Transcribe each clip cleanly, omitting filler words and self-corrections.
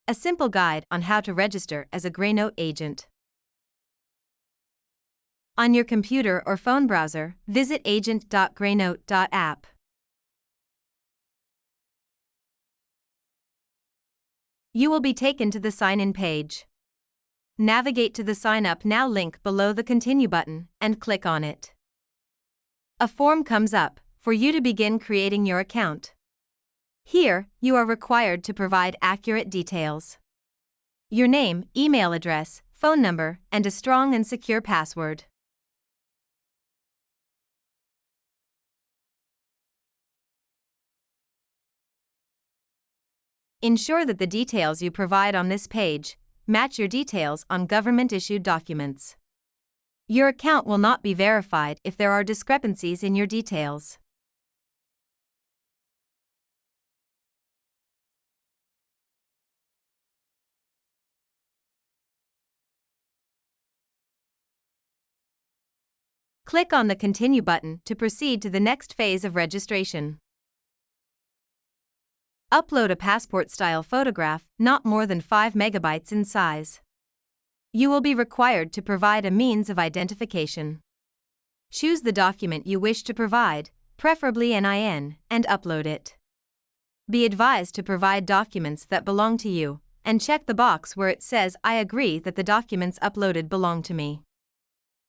a simple guide on how to register as a Greynote agent. On your computer or phone browser, visit agent.greynote.app. You will be taken to the sign-in page. Navigate to the Sign Up Now link below the Continue button and click on it. A form comes up for you to begin creating your account. Here, you are required to provide accurate details: your name, email address, phone number, and a strong and secure password. Ensure that the details you provide on this page match your details on government-issued documents. Your account will not be verified if there are discrepancies in your details. Click on the Continue button to proceed to the next phase of registration. Upload a passport-style photograph not more than 5 megabytes in size. You will be required to provide a means of identification. Choose the document you wish to provide, preferably NIN, and upload it. Be advised to provide documents that belong to you, and check the box where it says "I agree that the documents uploaded belong to me."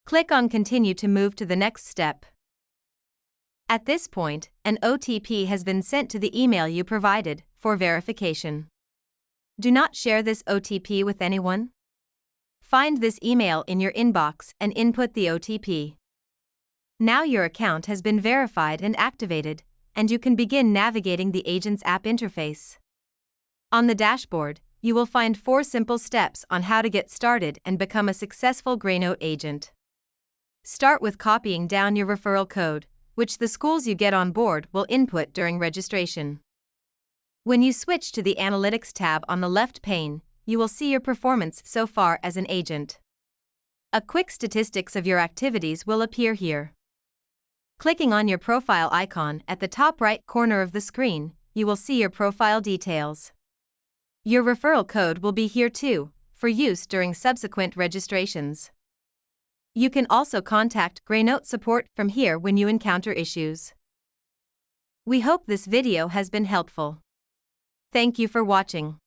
Click on Continue to move to the next step. At this point, an OTP has been sent to the email you provided for verification. Do not share this OTP with anyone. Find this email in your inbox and input the OTP. Now your account has been verified and activated, and you can begin navigating the Agent's app interface. On the dashboard, you will find 4 simple steps on how to get started and become a successful Greynote agent. Start with copying down your referral code, which the schools you get on board will input during registration. When you switch to the Analytics tab on the left pane, you will see your performance so far as an agent. A quick statistics of your activities will appear here. Clicking on your profile icon at the top right corner of the screen, you will see your profile details. Your referral code will be here too, for use during subsequent registrations. You can also contact Greynote support from here when you encounter issues. We hope this video has been helpful. Thank you for watching.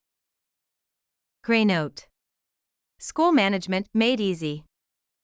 Greynote. School management made easy.